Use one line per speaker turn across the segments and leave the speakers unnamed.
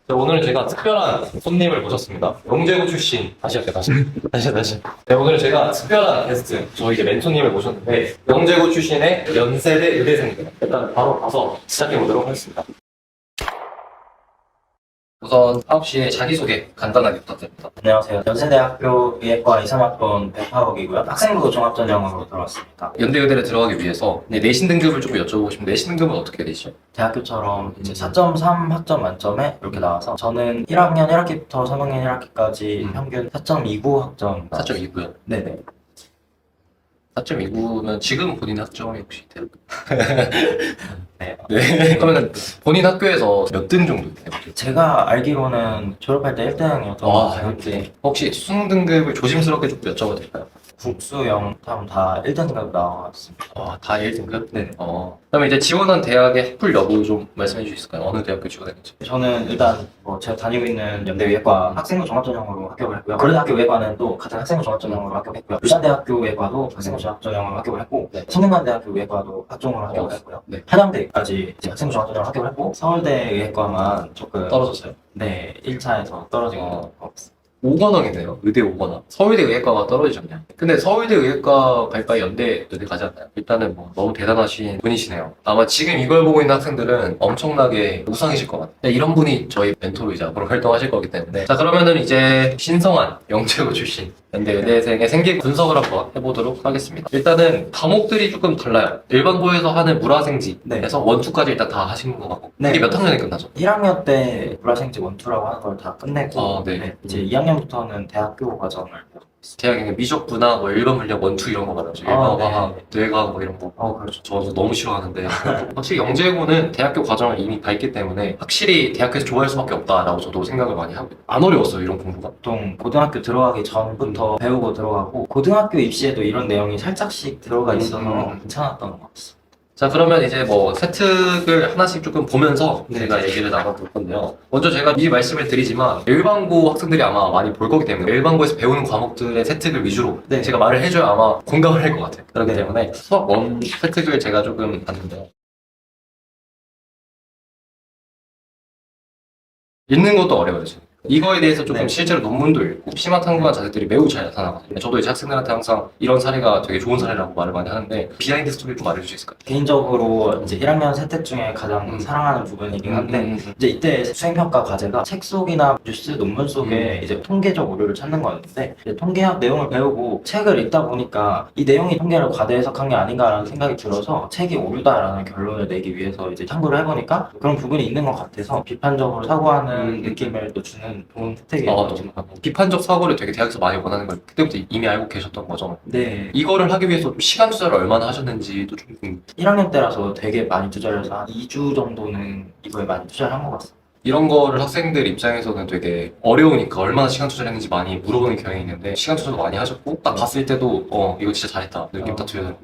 네, 오늘은 제가 특별한 손님을 모셨습니다. 영재고 출신. 다시 할게요, 다시. 네, 오늘은 제가 특별한 게스트, 저희 이제 멘토님을 모셨는데, 영재고 출신의 연세대 의대생입니다. 일단 바로 가서 시작해보도록 하겠습니다. 우선 9시에 자기소개 간단하게 부탁드립니다.
안녕하세요. 연세대학교 의예과 2, 3학번 백하옥이고요. 학생부 종합전형으로 들어왔습니다.
연대의대를 들어가기 위해서 내신 등급을 조금 여쭤보고 싶은데, 내신 등급은 어떻게 되시죠?
대학교처럼 이제 4.3 학점 만점에 이렇게 나와서 저는 1학년 1학기부터 3학년 1학기까지 평균 4.29 학점.
4.29요.
네네.
4.29면 지금 본인 학점이 혹시 돼요?
네.
네. 그러면 본인 학교에서 몇 등 정도 돼요?
제가 알기로는 졸업할 때 1등이었던 것
아,
같아요.
이렇게 혹시 수능 등급을 조심스럽게 좀 여쭤봐도 될까요?
국수, 영탐 다 1등급 나왔습니다.
다 1등급?
네.
그러면 이제 지원한 대학의 학부 여부 좀 말씀해 주실 수 있을까요? 어느 대학교 지원했는지.
저는 일단 제가 다니고 있는 연대의예과 학생부 종합전형으로 합격을 했고요. 고려대학교 의예과는 또 같은 학생부 종합전형으로 합격했고요. 부산대학교 의예과도 학생부 종합전형으로 합격을 했고,
네.
성균관대학교 의예과도 학종으로 합격을 했고요.
네.
한양대까지 이제 학생부 종합전형으로 합격을 했고, 서울대 의예과만 조금
떨어졌어요?
네 1차에서 떨어진 것 같습니다.
5관왕이네요. 의대 5관왕. 서울대 의예과가 떨어지셨네요. 근데 서울대 의예과 갈 바에 연대 의대 가지 않나요? 일단은 뭐 너무 대단하신 분이시네요. 아마 지금 이걸 보고 있는 학생들은 엄청나게 우상이실 것 같아요. 네, 이런 분이 저희 멘토로 이제 앞으로 활동하실 거기 때문에. 자, 그러면은 이제 신성한 영재고 출신 연대 의대생의 생계 분석을 한번 해보도록 하겠습니다. 일단은 과목들이 조금 달라요. 일반고에서 하는 물화생지에서 원투까지 일단 다 하신 것 같고.
네.
이게 몇 학년에 끝나죠?
1학년 때 불화생지 원투라고 하는 걸 다 끝내고
네.
이제 2학년부터는 대학교 과정을 배우고 있습니다.
대학에 미적분화, 뭐 일반 물리학 원투 이런 거 말하죠. 일반
아,
화학,
네.
뇌과학 뭐 이런 거.
그렇죠.
저도 너무 싫어하는데 확실히 영재고는 대학교 과정을 이미 밟기 때문에 확실히 대학교에서 좋아할 수밖에 없다라고 저도 생각을 많이 하고 안 어려웠어요, 이런 공부가.
보통 고등학교 들어가기 전부터 배우고 들어가고 고등학교 입시에도 이런 내용이 살짝씩 들어가 있어서 괜찮았던 것 같습니다.
자, 그러면 이제 뭐 세특을 하나씩 조금 보면서 제가 얘기를 나눠볼 건데요. 먼저 제가 미리 말씀을 드리지만 일반고 학생들이 아마 많이 볼 거기 때문에 일반고에서 배우는 과목들의 세특을 위주로
네.
제가 말을 해줘야 아마 공감을 할 것 같아요. 그렇기
네.
때문에 수학 원 세특을 제가 조금 봤는데요. 읽는 것도 어려워요, 지금. 이거에 대해서 조금
네.
실제로 논문도 읽고 심화탐구한 자세들이 매우 잘 나타나거든요. 저도 이제 학생들한테 항상 이런 사례가 되게 좋은 사례라고 말을 많이 하는데 비하인드 스토리 좀 말해줄 수 있을까요?
개인적으로 이제 1학년 세택 중에 가장 사랑하는 부분이긴 한데 이제 이때 수행평가 과제가 책 속이나 뉴스 논문 속에 이제 통계적 오류를 찾는 거였는데 이제 통계학 내용을 배우고 책을 읽다 보니까 이 내용이 통계를 과대 해석한 게 아닌가라는 생각이 들어서 책이 오류다라는 결론을 내기 위해서 이제 탐구를 해보니까 그런 부분이 있는 것 같아서 비판적으로 사고하는 느낌을 또 주는 좋은 혜택이에요.
비판적 사고를 되게 대학에서 많이 원하는 걸 그때부터 이미 알고 계셨던 거죠.
네.
이거를 하기 위해서 좀 시간 투자를 얼마나 하셨는지도 좀
1학년 때라서 되게 많이 투자를 해서 한 2주 정도는 이거에 많이 투자를 한 것 같습니다.
이런 거를 학생들 입장에서는 되게 어려우니까 얼마나 시간 투자를 했는지 많이 물어보는 경향이 있는데 시간 투자도 많이 하셨고 딱 봤을 때도 이거 진짜 잘했다 느낌 딱 들어요.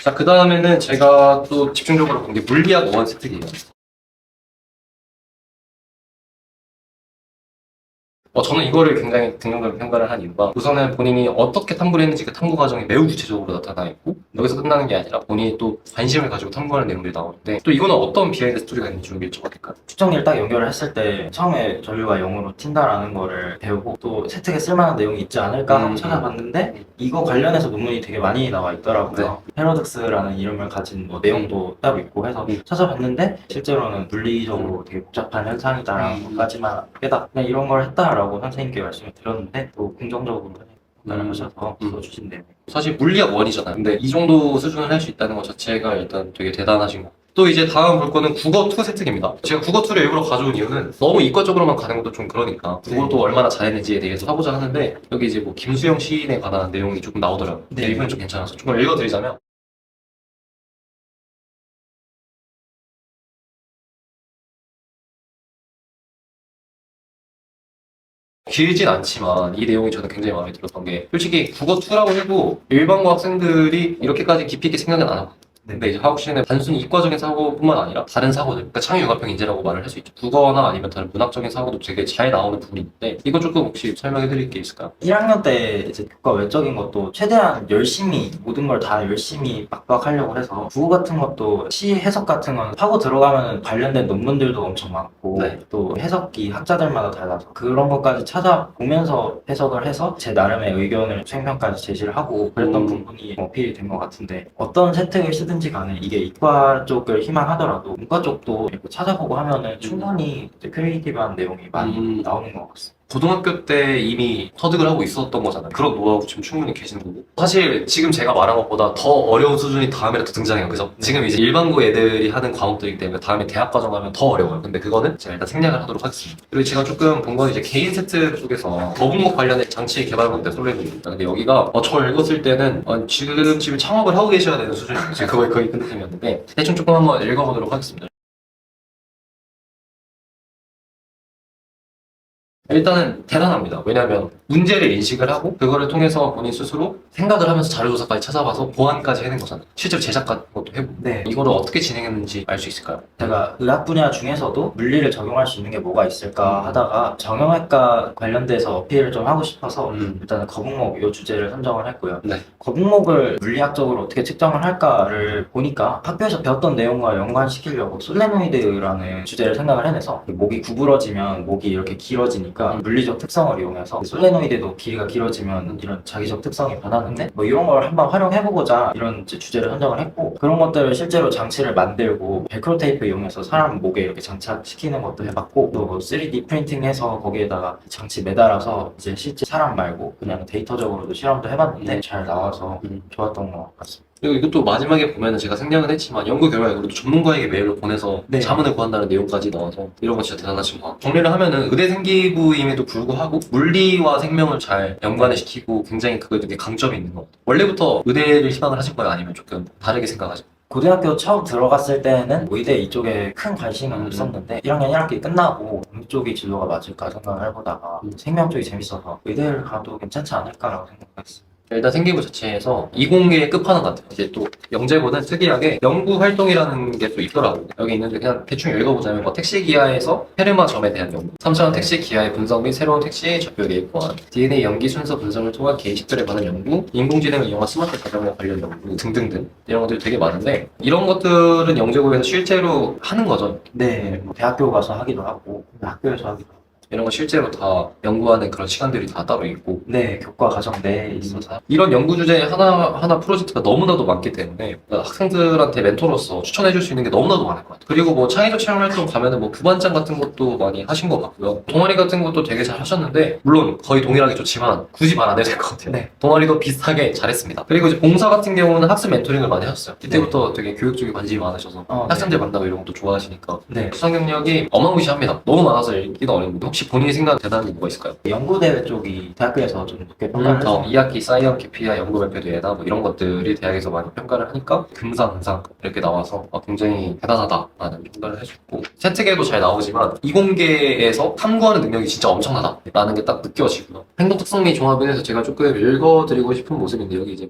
자, 그 다음에는 제가 또 집중적으로 본 게 물리학 원 세특이에요. 저는 이거를 굉장히 긍정적으로 평가를 한 이유가 우선은 본인이 어떻게 탐구를 했는지 그 탐구 과정이 매우 구체적으로 나타나 있고 여기서 끝나는 게 아니라 본인이 또 관심을 가지고 탐구하는 내용들이 나오는데 또 이거는 어떤 비하인드 스토리가 있는지 좀 여쭤봐도 될까요?
측정리를 딱 연결을 했을 때 처음에 전류가 0으로 튄다라는 거를 배우고 또 세특에 쓸만한 내용이 있지 않을까 하고 찾아봤는데 이거 관련해서 논문이 되게 많이 나와 있더라고요. 헤로덱스라는 이름을 가진 뭐 내용도 따로 있고 해서 찾아봤는데 실제로는 물리적으로 되게 복잡한 현상이다라는 것까지만 깨닫고 그냥 이런 걸 했다라고 선생님께 말씀을 드렸는데 또 긍정적으로 평가를 하셔서 써주신 내용.
사실 물리학 원이잖아요. 근데 이 정도 수준을 할 수 있다는 것 자체가 일단 되게 대단하신 거. 또 이제 다음 볼 거는 국어 2 세특입니다. 제가 국어 2를 일부러 가져온 이유는 너무 이과 쪽으로만 가는 것도 좀 그러니까 국어도 얼마나 잘했는지에 대해서 하고자 하는데 여기 이제 뭐 김수영 시인에 관한 내용이 조금 나오더라고요.
네.
이번엔 좀 괜찮아서 조금 읽어드리자면 길진 않지만 이 내용이 저는 굉장히 마음에 들었던 게 솔직히 국어 2라고 해도 일반고 학생들이 이렇게까지 깊이 있게 생각은 안 하고 근데 이제 화학시는 단순히 이과적인 사고뿐만 아니라 다른 사고들, 그러니까 창의융합형 인재라고 말을 할 수 있죠. 국어나 아니면 다른 문학적인 사고도 되게 잘 나오는 부분이 있는데 이거 조금 혹시 설명해 드릴 게 있을까요?
1학년 때 이제 교과 외적인 것도 최대한 열심히 모든 걸 다 열심히 빡빡하려고 해서 국어 같은 것도 시 해석 같은 건 하고 들어가면 관련된 논문들도 엄청 많고
네.
또 해석기 학자들마다 달라서 그런 것까지 찾아보면서 해석을 해서 제 나름의 의견을 수행평까지 제시를 하고 그랬던 부분이 어필이 된 것 같은데 어떤 세특을 쓰든지 간에 이게 이과 쪽을 희망하더라도 문과 쪽도 이렇게 찾아보고 하면은 충분히 이제 크리에이티브한 내용이 많이 나오는 것 같습니다.
고등학교 때 이미 터득을 하고 있었던 거잖아요. 그런 노하우 지금 충분히 계시는 거고. 사실 지금 제가 말한 것보다 더 어려운 수준이 다음에 또 등장해요. 그래서 지금 이제 일반고 애들이 하는 과목들이기 때문에 다음에 대학 과정 가면 더 어려워요. 근데 그거는 제가 일단 생략을 하도록 하겠습니다. 그리고 제가 조금 본 건 이제 개인 세트 쪽에서 거북목 관련된 장치 개발 건데 솔레입니다. 근데 여기가 저 읽었을 때는 지금 창업을 하고 계셔야 되는 수준이에요. 지금 그거에 거의 큰 느낌이었는데 대충 조금 한번 읽어보도록 하겠습니다. 일단은 대단합니다. 왜냐하면 문제를 인식을 하고 그거를 통해서 본인 스스로 생각을 하면서 자료조사까지 찾아봐서 보완까지 해낸 거잖아요. 실제로 제작 같은 것도 해보고
네.
이거를 어떻게 진행했는지 알 수 있을까요?
제가 의학 분야 중에서도 물리를 적용할 수 있는 게 뭐가 있을까 하다가 정형외과 관련돼서 어필을 좀 하고 싶어서 일단은 거북목 이 주제를 선정을 했고요.
네.
거북목을 물리학적으로 어떻게 측정을 할까를 보니까 학교에서 배웠던 내용과 연관시키려고 솔레노이드라는 주제를 생각을 해내서 목이 구부러지면 목이 이렇게 길어지니까 물리적 특성을 이용해서 솔레노이드도 길이가 길어지면 이런 자기적 특성이 변하는데 뭐 이런 걸 한번 활용해보고자 이런 이제 주제를 선정을 했고 그런 것들을 실제로 장치를 만들고 벨크로 테이프 이용해서 사람 목에 이렇게 장착시키는 것도 해봤고 또 뭐 3D 프린팅해서 거기에다가 장치 매달아서 이제 실제 사람 말고 그냥 데이터적으로도 실험도 해봤는데 잘 나와서 좋았던 것 같습니다.
그리고 이것도 마지막에 보면은 제가 생략은 했지만 연구 결과적으로도 전문가에게 메일을 보내서
네.
자문을 구한다는 내용까지 나와서 이런 거 진짜 대단하신 것 같아요. 정리를 하면은 의대 생기부임에도 불구하고 물리와 생명을 잘 연관을 시키고 굉장히 그거에 되게 강점이 있는 것 같아요. 원래부터 의대를 희망을 하신 거예요? 아니면 조금 다르게 생각하신 거예요?
고등학교 처음 들어갔을 때는 의대 이쪽에 큰 관심은 없었는데 1학년 1학기 끝나고 어느 쪽이 진로가 맞을까 생각을 해보다가 생명 쪽이 재밌어서 의대를 가도 괜찮지 않을까라고 생각했어요.
일단 생기부 자체에서 이공계의 끝판왕 같아요. 이제 또 영재고는 특이하게 연구 활동이라는 게 또 있더라고요. 여기 있는데 그냥 대충 읽어보자면 뭐 택시 기하에서 페르마점에 대한 연구, 3차원 택시 기하의 분석 및 새로운 택시 접별 계획 보완, DNA 연기 순서 분석을 통한 게시들에 관한 연구, 인공지능을 이용한 스마트 가정에 관련 연구 등등등 이런 것들이 되게 많은데 이런 것들은 영재고에서 실제로 하는 거죠.
네, 뭐 대학교 가서 하기도 하고 학교에서 하기도 하고
이런 거 실제로 다 연구하는 그런 시간들이 다 따로 있고
네, 교과 과정 내에 있어서
이런 연구 주제 하나 프로젝트가 너무나도 많기 때문에 학생들한테 멘토로서 추천해줄 수 있는 게 너무나도 많을 것 같아요. 그리고 뭐 창의적 체험 활동 가면은 뭐 부반장 같은 것도 많이 하신 것 같고요. 동아리 같은 것도 되게 잘 하셨는데 물론 거의 동일하게 좋지만 굳이 말 안 해도 될 것 같아요.
네.
동아리도 비슷하게 잘했습니다. 그리고 이제 봉사 같은 경우는 학습 멘토링을 많이 하셨어요. 이때부터 되게 교육 쪽에 관심이 많으셔서 학생들 만나고 이런 것도 좋아하시니까
네.
수상 경력이 어마무시합니다. 너무 많아서 읽기가 어려운데 혹시 본인이 생각하는 대단한 게 뭐가 있을까요?
연구대회 쪽이 대학교에서 좀 높게 평가를 해서
2학기 사이언 KPI 연구 발표대회나 뭐 이런 것들이 대학에서 많이 평가를 하니까 금상 이렇게 나와서 굉장히 대단하다라는 평가를 해줬고 세특에도 잘 나오지만 이공계에서 탐구하는 능력이 진짜 엄청나다라는 게 딱 느껴지고요. 행동 특성 및 종합인에서 제가 조금 읽어드리고 싶은 모습인데 여기 이제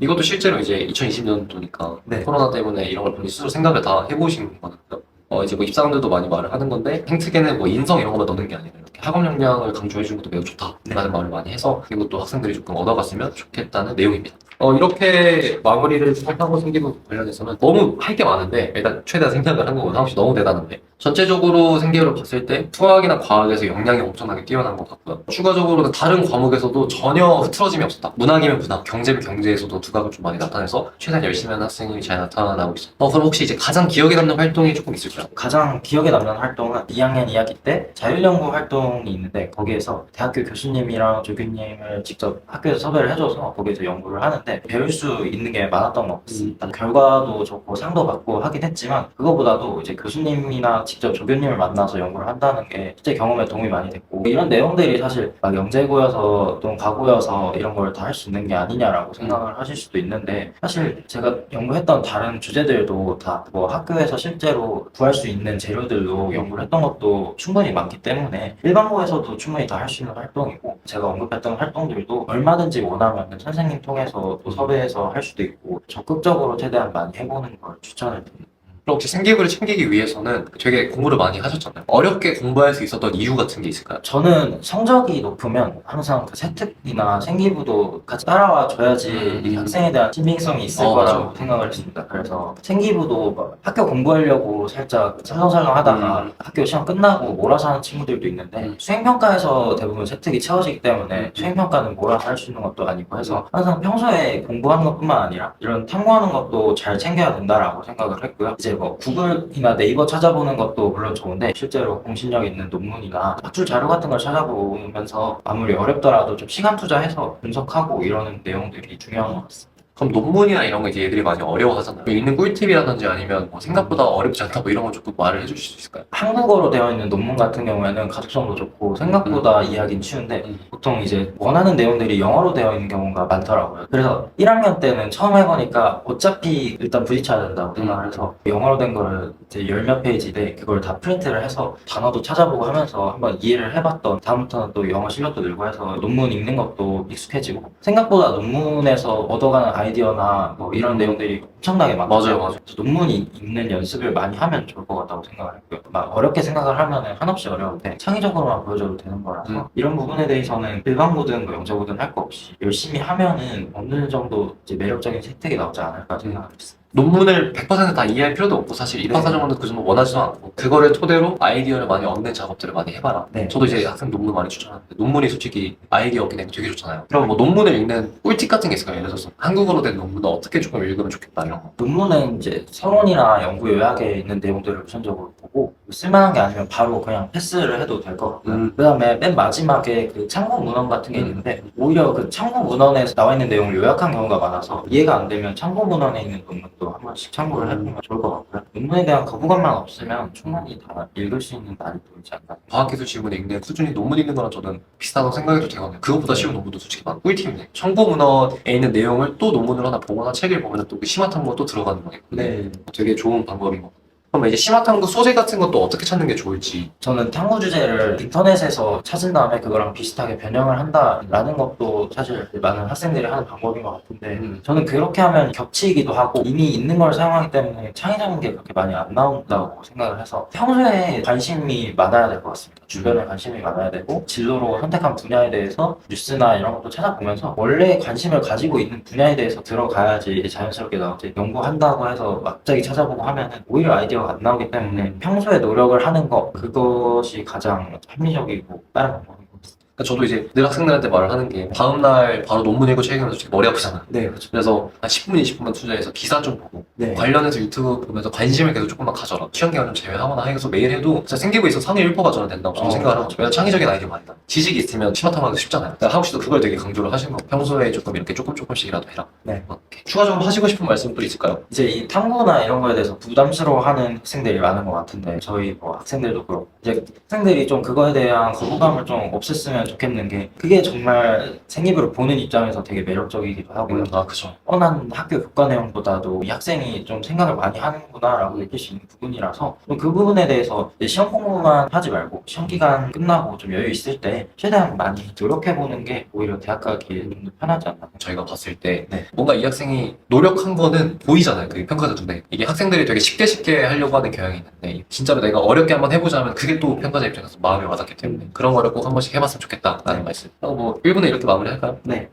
이것도 실제로 이제 2020년도니까
네.
코로나 때문에 이런 걸 본인 스스로 생각을 다 해보신 거거든요. 이제 뭐 입사원들도 많이 말을 하는 건데 행특에는 뭐 인성 이런 것만 넣는 게 아니라 이렇게 학업 역량을 강조해 주는 것도 매우 좋다라는 말을 많이 해서 그리고 또 학생들이 조금 얻어갔으면 좋겠다는 내용입니다. 이렇게 마무리를 하고 생기부 관련해서는 너무 할 게 많은데 일단 최대한 생각을 한 거고 상욱 씨 너무 대단한데 전체적으로 생기부를 봤을 때 수학이나 과학에서 역량이 엄청나게 뛰어난 것 같고요. 추가적으로는 다른 과목에서도 전혀 흐트러짐이 없었다. 문학이면 문학, 경제면 경제에서도 두각을 좀 많이 나타내서 최대한 열심히 하는 학생이 잘 나타나고 있어요. 그럼 혹시 이제 가장 기억에 남는 활동이 조금 있을까요?
가장 기억에 남는 활동은 2학년 2학기 때 자율연구 활동이 있는데 거기에서 대학교 교수님이랑 조교님을 직접 학교에서 섭외를 해줘서 거기에서 연구를 하는데 하는데 배울 수 있는 게 많았던 것 같습니다. 결과도 좋고 상도 받고 하긴 했지만 그거보다도 이제 교수님이나 직접 조교님을 만나서 연구를 한다는 게 실제 경험에 도움이 많이 됐고 이런 내용들이 사실 막 영재고여서 또는 과고여서 이런 걸 다 할 수 있는 게 아니냐라고 생각을 하실 수도 있는데 사실 제가 연구했던 다른 주제들도 다 뭐 학교에서 실제로 구할 수 있는 재료들로 연구를 했던 것도 충분히 많기 때문에 일반고에서도 충분히 다 할 수 있는 활동이고 제가 언급했던 활동들도 얼마든지 원하면 선생님 통해서 또 섭외해서 할 수도 있고 적극적으로 최대한 많이 해보는 걸 추천을 드립니다.
그럼 혹시 생기부를 챙기기 위해서는 되게 공부를 많이 하셨잖아요. 어렵게 공부할 수 있었던 이유 같은 게 있을까요?
저는 성적이 높으면 항상 그 세특이나 생기부도 같이 따라와 줘야지 이 학생에 대한 신빙성이 있을 거라고
맞아.
생각을 했습니다. 그래서 생기부도 막 학교 공부하려고 살짝 설렁설렁 하다가 학교 시험 끝나고 몰아서 하는 친구들도 있는데 수행평가에서 대부분 세특이 채워지기 때문에 수행평가는 몰아서 할 수 있는 것도 아니고 해서 항상 평소에 공부하는 것뿐만 아니라 이런 탐구하는 것도 잘 챙겨야 된다라고 생각을 했고요. 이제 뭐 구글이나 네이버 찾아보는 것도 물론 좋은데 실제로 공신력 있는 논문이나 학술 자료 같은 걸 찾아보면서 아무리 어렵더라도 좀 시간 투자해서 분석하고 이러는 내용들이 중요한 것 같습니다.
그럼 논문이나 이런 거 이제 애들이 많이 어려워하잖아요. 읽는 꿀팁이라든지 아니면 뭐 생각보다 어렵지 않다 뭐 이런 거 조금 말을 해주실 수 있을까요?
한국어로 되어 있는 논문 같은 경우에는 가독성도 좋고 생각보다 이해하기는 쉬운데 보통 이제 원하는 내용들이 영어로 되어 있는 경우가 많더라고요. 그래서 1학년 때는 처음 해보니까 어차피 일단 부딪혀야 된다고 생각을 해서 영어로 된 거를 이제 열 몇 페이지인데 그걸 다 프린트를 해서 단어도 찾아보고 하면서 한번 이해를 해봤던 다음부터는 또 영어 실력도 늘고 해서 논문 읽는 것도 익숙해지고 생각보다 논문에서 얻어가는 아이디어나 뭐 이런 내용들이 엄청나게 많거든요.
맞아요.
그래서 논문 읽는 연습을 많이 하면 좋을 것 같다고 생각을 했고요. 막 어렵게 생각을 하면은 한없이 어려운데 창의적으로만 보여줘도 되는 거라서 이런 부분에 대해서는 일반고든 뭐 영재고든 할 거 없이 열심히 하면은 어느 정도 이제 매력적인 혜택이 나오지 않을까 생각을 했습니다.
논문을 100%다 이해할 필요도 없고 사실 입학사정원도 그 정도 원하지도 않고 그거를 토대로 아이디어를 많이 얻는 작업들을 많이 해봐라.
네.
저도 이제 학생 논문 많이 추천하는데 논문이 솔직히 아이디어 얻기 되게 좋잖아요. 그럼 뭐 논문을 읽는 꿀팁 같은 게 있을까요? 예를 들어서 한국어로 된 논문은 어떻게 조금 읽으면 좋겠다 이런 거.
논문은 이제 서론이나 연구 요약에 있는 내용들을 우선적으로 보고 쓸만한 게 아니면 바로 그냥 패스를 해도 될 것 같고요. 그 다음에 맨 마지막에 그 참고 문헌 같은 게 있는데 오히려 그 참고 문헌에 나와 있는 내용을 요약한 경우가 많아서 이해가 안 되면 참고 문헌에 있는 논문도 한 번씩 참고를 해보면 좋을 것 같고요. 논문에 대한 거부감만 없으면 충분히 다 읽을 수 있는 난이도 있지 않나.
과학기술 지문을 읽는 수준이 논문 읽는 거랑 저는 비슷하다고 생각해도 되거든요. 그것보다 쉬운 논문도 솔직히 많고 꿀팁이네. 참고 문헌에 있는 내용을 또 논문을 하나 보거나 책을 보면 또 그 심화 탐구가 또 들어가는 거니까
네.
되게 좋은 방법인 것 같아요. 그럼 이제 심화 탐구 소재 같은 것도 어떻게 찾는 게 좋을지.
저는 탐구 주제를 인터넷에서 찾은 다음에 그거랑 비슷하게 변형을 한다라는 것도 사실 많은 학생들이 하는 방법인 것 같은데 저는 그렇게 하면 겹치기도 하고 이미 있는 걸 사용하기 때문에 창의적인 게 그렇게 많이 안 나온다고 생각을 해서 평소에 관심이 많아야 될 것 같습니다. 주변에 관심이 많아야 되고 진로로 선택한 분야에 대해서 뉴스나 이런 것도 찾아보면서 원래 관심을 가지고 있는 분야에 대해서 들어가야지 자연스럽게 나오지 연구한다고 해서 갑자기 찾아보고 하면은 오히려 아이디어가 안 나오기 때문에 평소에 노력을 하는 거 그것이 가장 합리적이고 다른 방법인 것 같습니다.
그러니까 저도 이제 늘 학생들한테 말을 하는 게 다음날 바로 논문 읽고 책 읽으면 솔직히 머리 아프잖아요.
네, 그렇죠.
그래서 한 10분, 20분만 투자해서 기사 좀 보고
네.
관련해서 유튜브 보면서 관심을 계속 조금만 가져라. 시험 기간 좀 제외하거나 해서 매일 해도 진짜 생기부에 있어 상위 1%가 저는 된다고 저는 생각을 하거든요. 왜냐면 창의적인 아이디어 많이 나. 지식이 있으면 심화탐구하기 쉽잖아요. 그러니까 하욱 씨도 그걸 되게 강조를 하신 거. 평소에 조금 이렇게 조금씩이라도 해라.
네.
이렇게. 추가적으로 하시고 싶은 말씀도 있을까요?
이제 이 탐구나 이런 거에 대해서 부담스러워하는 학생들이 많은 것 같은데 저희 뭐 학생들도 그렇고 이제 학생들이 좀 그거에 대한 거부감을 좀 없앴으면 좋겠는 게 그게 정말 생기부를 보는 입장에서 되게 매력적이기도 하고요.
아, 그죠.
뻔한 학교 교과 내용보다도 이 학생이 좀 생각을 많이 하는구나라고 느낄 수 있는 부분이라서 좀 그 부분에 대해서 이제 시험 공부만 하지 말고 시험 기간 끝나고 좀 여유 있을 때 최대한 많이 노력해보는 게 오히려 대학 가기에 좀 더 편하지 않나.
저희가 봤을 때
네.
뭔가 이 학생이 노력한 거는 보이잖아요. 그 평가자 눈에. 이게 학생들이 되게 쉽게 하려고 하는 경향이 있는데 진짜로 내가 어렵게 한번 해보자 하면 그게 또 평가자 입장에서 마음에 와닿기 때문에 그런 거를 꼭 한 번씩 해봤으면 좋겠다라는 말씀. 뭐 1분에 이렇게 마무리할까요?
네.